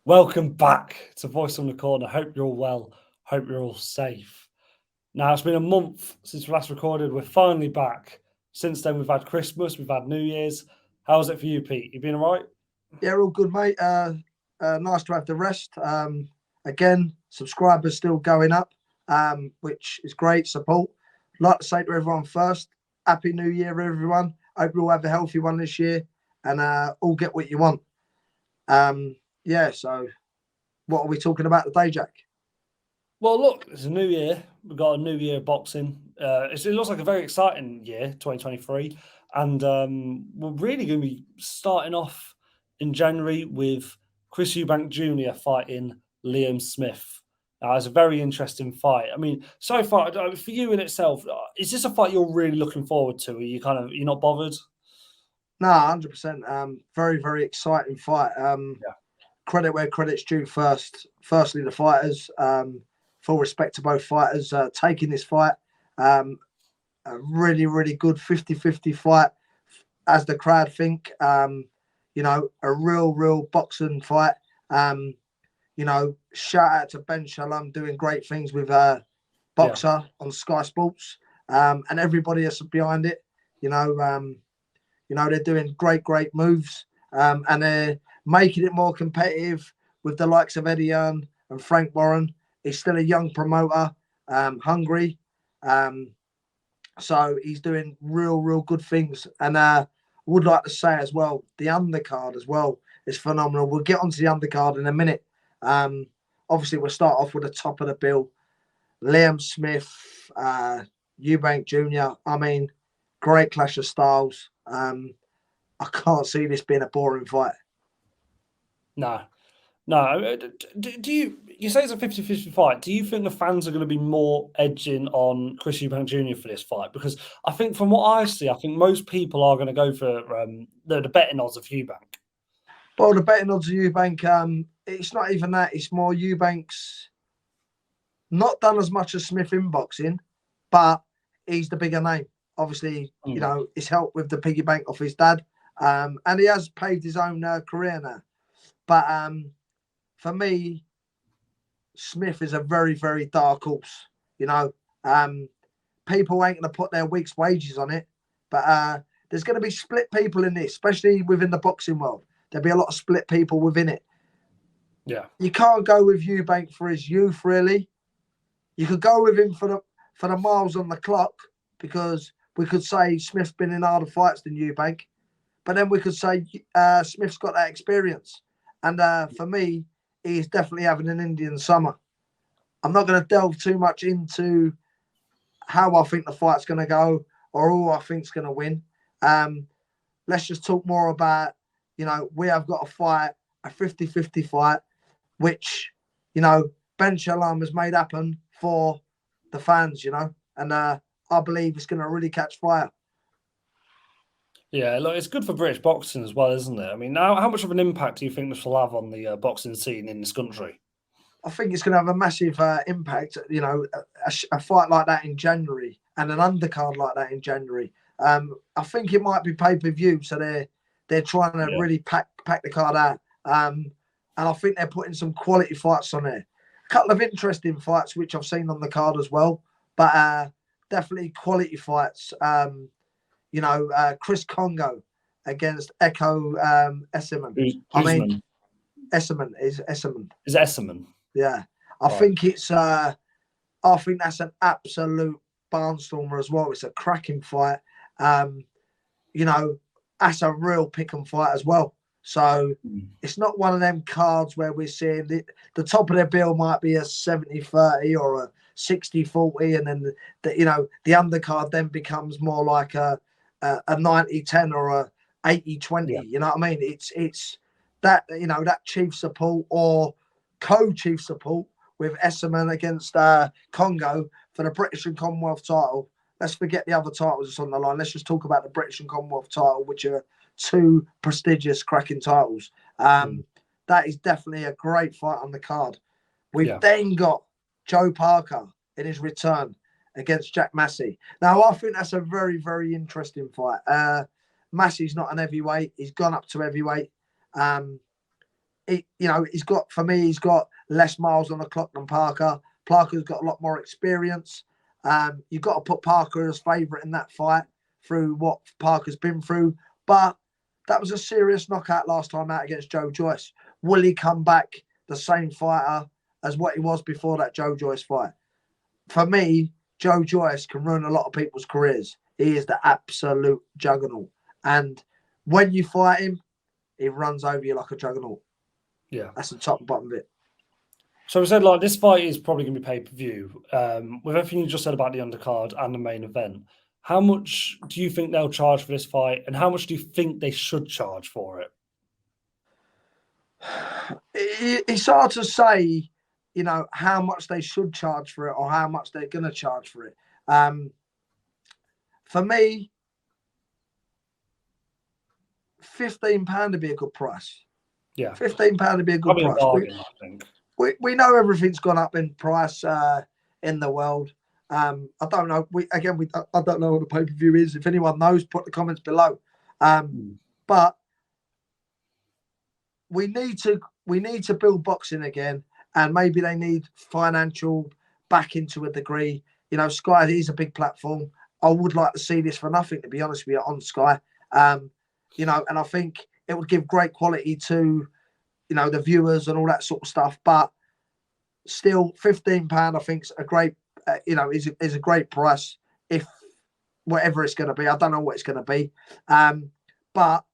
Welcome back to Voice on the Corner. Hope you're all well. Hope you're all safe. Now, it's been a month since we last recorded. We're finally back. Since then, we've had Christmas, we've had New Year's. How's it for you, Pete? You been all right? Yeah, all good, mate. Nice to have the rest. Again, subscribers still going up, which is great support. I'd like to say to everyone first, Happy New Year, everyone. Hope you all have a healthy one this year and all get what you want. So what are we talking about today, Jack? Well, look, it's a new year. We've got a new year of boxing. It looks like a very exciting year, 2023. And we're really going to be starting off in January with Chris Eubank Jr. fighting Liam Smith. It's a very interesting fight. I mean, so far, for you in itself, is this a fight you're really looking forward to? You're not bothered? No, 100%. Very, very exciting fight. Credit where credit's due firstly, the fighters. Full respect to both fighters taking this fight. A really, really good 50-50 fight, as the crowd think. A real boxing fight. Shout out to Ben Shalom doing great things with Boxer on Sky Sports, and everybody else behind it. They're doing great moves, and they're making it more competitive with the likes of Eddie Earn and Frank Warren. He's still a young promoter, hungry. So he's doing real good things. And I would like to say as well, the undercard as well is phenomenal. We'll get onto the undercard in a minute. Obviously, we'll start off with the top of the bill. Liam Smith, Eubank Jr. I mean, great clash of styles. I can't see this being a boring fight. No. Do you say it's a 50-50 fight? Do you think the fans are going to be more edging on Chris Eubank Jr. for this fight? Because I think from what I see, I think most people are going to go for the betting odds of Eubank. Well, the betting odds of Eubank, it's not even that. It's more Eubank's not done as much as Smith in boxing, but he's the bigger name. Obviously, it's helped with the piggy bank off his dad. And he has paved his own career now. But for me, Smith is a very, very dark horse. People ain't going to put their week's wages on it. But there's going to be split people in this, especially within the boxing world. There'll be a lot of split people within it. Yeah. You can't go with Eubank for his youth, really. You could go with him for the miles on the clock, because we could say Smith's been in harder fights than Eubank. But then we could say Smith's got that experience. And for me, he's definitely having an Indian summer. I'm not going to delve too much into how I think the fight's going to go or who I think's going to win. Let's just talk more about, we have got a fight, a 50-50 fight, which, Ben Shalom has made happen for the fans, and I believe it's going to really catch fire. Yeah, look, it's good for British boxing as well, isn't it? I mean, how much of an impact do you think this will have on the boxing scene in this country? I think it's going to have a massive impact. A fight like that in January and an undercard like that in January. I think it might be pay-per-view, so they're trying to really pack the card out. And I think they're putting some quality fights on there. A couple of interesting fights which I've seen on the card as well, but definitely quality fights. Chris Congo against Echo Esserman. Esserman. Is Esserman. Yeah. I think that's an absolute barnstormer as well. It's a cracking fight. That's a real pick and fight as well. So it's not one of them cards where we're seeing the top of their bill might be a 70-30 or a 60-40, and then the undercard then becomes more like a 90-10 or a 80-20. Yeah. You know what I mean? It's that that chief support or co-chief support with Esserman against Congo for the British and Commonwealth title. Let's forget the other titles that's on the line. Let's just talk about the British and Commonwealth title, which are two prestigious, cracking titles. That is definitely a great fight on the card. We've then got Joe Parker in his return against Jack Massey. Now, I think that's a very, very interesting fight. Massey's not an heavyweight. He's gone up to heavyweight. he's got less miles on the clock than Parker. Parker's got a lot more experience. You've got to put Parker as favourite in that fight through what Parker's been through. But that was a serious knockout last time out against Joe Joyce. Will he come back the same fighter as what he was before that Joe Joyce fight? For me, Joe Joyce can ruin a lot of people's careers. He is the absolute juggernaut. And when you fight him, he runs over you like a juggernaut. Yeah. That's the top and bottom of it. So we said, like, this fight is probably going to be pay-per-view. With everything you just said about the undercard and the main event, how much do you think they'll charge for this fight, and how much do you think they should charge for it? It's hard to say, how much they should charge for it or how much they're going to charge for it. For me, £15 would be a good price. Yeah. £15 would be a good Probably price. A bargain, I think. We know everything's gone up in price in the world. I don't know. I don't know what the pay-per-view is. If anyone knows, put the comments below. But we need to build boxing again, and maybe they need financial backing to a degree. Sky is a big platform. I would like to see this for nothing, to be honest with you, on Sky. And I think it would give great quality to, the viewers and all that sort of stuff. But still, £15, I think, is a great, is a great price. If whatever it's going to be, I don't know what it's going to be. But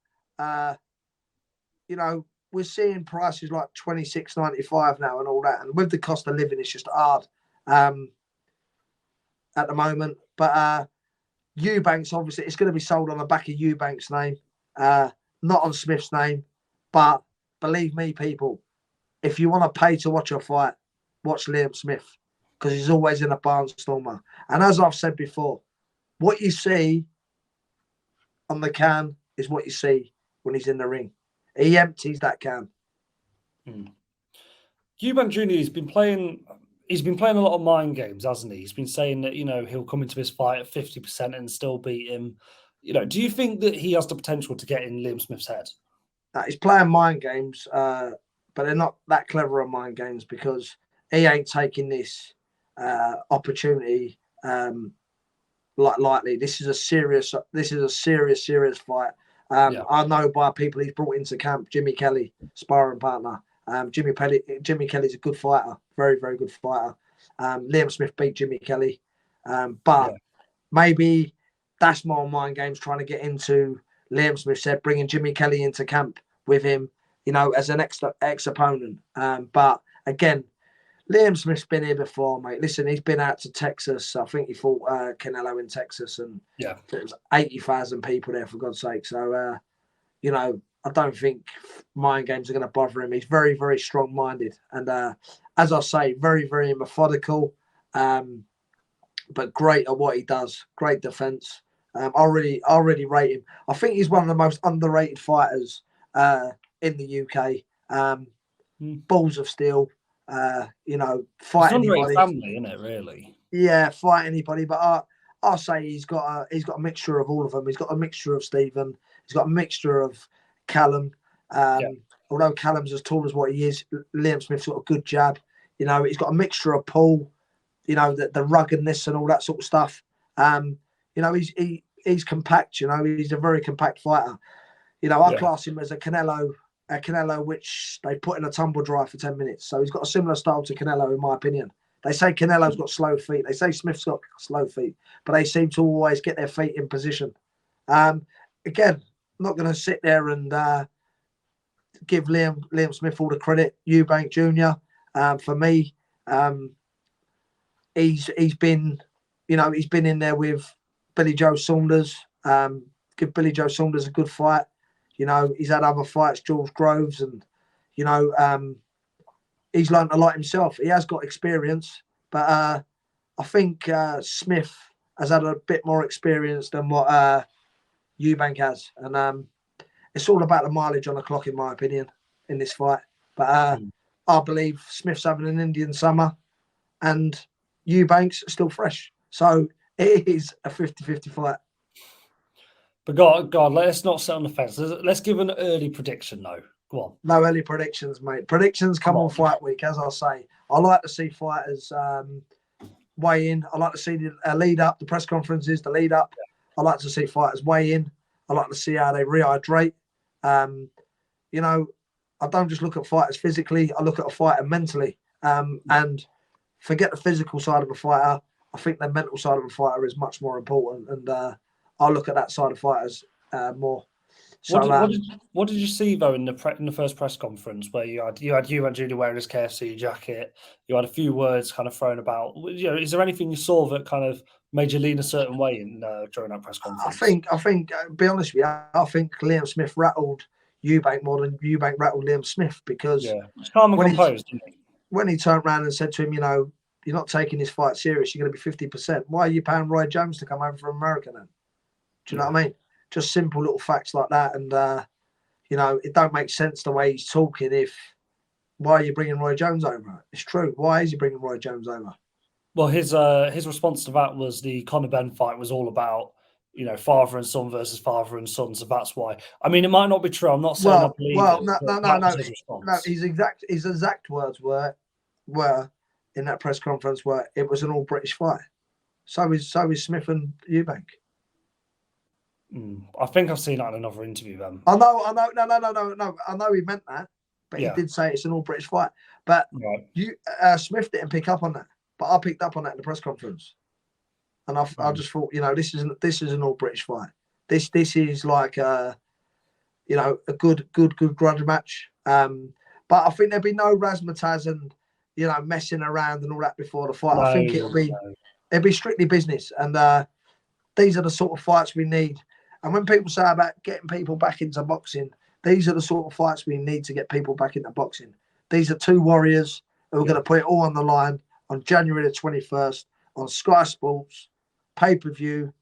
we're seeing prices like $26.95 now and all that, and with the cost of living, it's just hard at the moment. But Eubank's obviously, it's going to be sold on the back of Eubank's name, not on Smith's name. But believe me, people, if you want to pay to watch a fight, watch Liam Smith, because he's always in a barnstormer. And as I've said before, what you see on the can is what you see when he's in the ring. He empties that can. Eubank Jr. He's been playing a lot of mind games, hasn't he? He's been saying that, he'll come into his fight at 50% and still beat him. Do you think that he has the potential to get in Liam Smith's head? He's playing mind games, but they're not that clever on mind games, because he ain't taking this opportunity lightly. This is a serious fight. I know by people he's brought into camp, Jimmy Kelly, sparring partner. Jimmy Kelly's a good fighter, very, very good fighter. Liam Smith beat Jimmy Kelly, but maybe that's more mind games, trying to get into Liam Smith said, bringing Jimmy Kelly into camp with him, as an ex-opponent. But again, Liam Smith's been here before, mate. Listen, he's been out to Texas. I think he fought Canelo in Texas, and there was 80,000 people there, for God's sake. So, I don't think mind games are going to bother him. He's very, very strong-minded, and as I say, very, very methodical, but great at what he does. Great defense. I really rate him. I think he's one of the most underrated fighters in the UK. Balls of steel. Fight anybody. Family, isn't it? Really? Yeah, fight anybody. But I'll say he's got a mixture of all of them. He's got a mixture of Stephen. He's got a mixture of Callum. Although Callum's as tall as what he is, Liam Smith's got a good jab. He's got a mixture of Paul. The ruggedness and all that sort of stuff. He's compact. He's a very compact fighter. I class him as a Canelo, which they put in a tumble dryer for 10 minutes. So he's got a similar style to Canelo, in my opinion. They say Canelo's got slow feet. They say Smith's got slow feet, but they seem to always get their feet in position. Again, I'm not going to sit there and give Liam Smith all the credit. Eubank Jr. For me, he's been in there with Billy Joe Saunders. Give Billy Joe Saunders a good fight. He's had other fights, George Groves, and he's learned a lot himself. He has got experience, but I think Smith has had a bit more experience than what Eubank has, and it's all about the mileage on the clock, in my opinion, in this fight. But I believe Smith's having an Indian summer, and Eubank's still fresh, so it is a 50-50 fight. But God, let's not sit on the fence. Let's give an early prediction, though. Go on. No early predictions, mate. Predictions come on fight week, as I say. I like to see fighters weigh in. I like to see the lead up, the press conferences, the lead up. I like to see fighters weigh in. I like to see how they rehydrate. You know, I don't just look at fighters physically. I look at a fighter mentally. And forget the physical side of a fighter. I think the mental side of a fighter is much more important. And I look at that side of fighters more. So, what did you see though in the first press conference where you had Eubank Jr. wearing his KFC jacket? You had a few words kind of thrown about. You know, is there anything you saw that kind of made you lean a certain way in during that press conference? I think, be honest with you, I think Liam Smith rattled Eubank more than Eubank rattled Liam Smith because it's calm and composed. When he turned around and said to him, you know, you're not taking this fight serious. You're going to be 50%. Why are you paying Roy Jones to come over from America then? Do you know what I mean? Just simple little facts like that. And, you know, it don't make sense the way he's talking why are you bringing Roy Jones over? It's true. Why is he bringing Roy Jones over? Well, his response to that was the Conor Benn fight was all about, you know, father and son versus father and son. So that's why. I mean, it might not be true. I'm not saying I believe it. No. His exact words were in that press conference where it was an all British fight. So is Smith and Eubank. I think I've seen that in another interview. Then I know. No. I know he meant that, but he did say it's an all British fight. But Smith didn't pick up on that, but I picked up on that in the press conference, and I just thought, you know, this is an all British fight. This is like you know, a good grudge match. But I think there'd be no razzmatazz and, you know, messing around and all that before the fight. I think it'd be strictly business, and these are the sort of fights we need. And when people say about getting people back into boxing, these are the sort of fights we need to get people back into boxing. These are two warriors who are going to put it all on the line on January the 21st on Sky Sports, pay-per-view.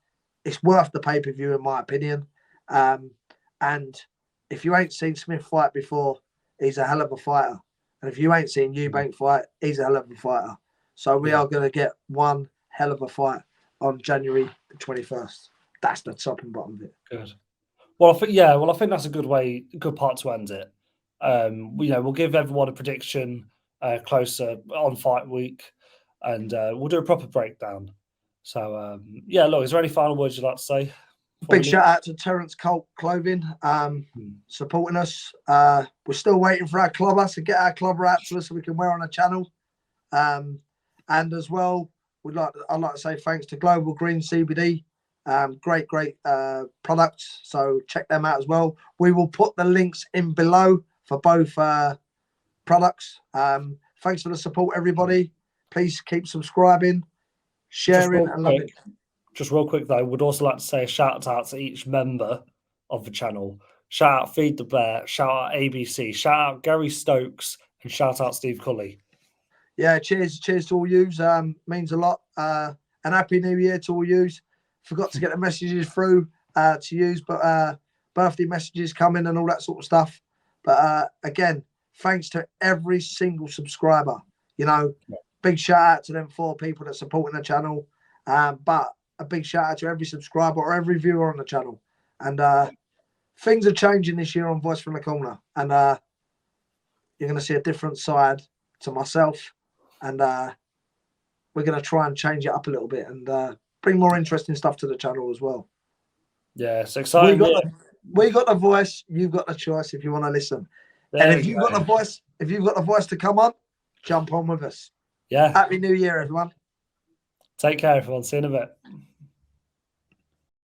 It's worth the pay-per-view, in my opinion. And if you ain't seen Smith fight before, he's a hell of a fighter. And if you ain't seen Eubank fight, he's a hell of a fighter. So we are going to get one hell of a fight on January the 21st. That's the top and bottom of it. Good. Well, I think that's a good part to end it. We'll give everyone a prediction closer on fight week, and we'll do a proper breakdown. So, look, is there any final words you'd like to say? Big shout out to Terrace Cult Clothing, supporting us. We're still waiting for our clubber to get our clubber out to us so we can wear on a channel. And as well, I'd like to say thanks to Global Green CBD. Great products. So check them out as well. We will put the links in below for both products. Thanks for the support, everybody. Please keep subscribing, sharing, and loving. Just real quick, though, I would also like to say a shout out to each member of the channel. Shout out Feed the Bear, shout out ABC, shout out Gary Stokes, and shout out Steve Cully. Yeah, cheers to all yous. Means a lot. And Happy New Year to all yous. Forgot to get the messages through to use, but birthday messages coming and all that sort of stuff. But again, thanks to every single subscriber. You know, big shout out to them 4 people that supporting the channel. But a big shout out to every subscriber or every viewer on the channel. And things are changing this year on Voice from the Corner. And you're going to see a different side to myself. And we're going to try and change it up a little bit and bring more interesting stuff to the channel as well. Yeah, it's exciting. We got the voice. You've got the choice if you want to listen. And if you've got the voice to come on, jump on with us. Yeah. Happy New Year, everyone. Take care, everyone. See you in a bit.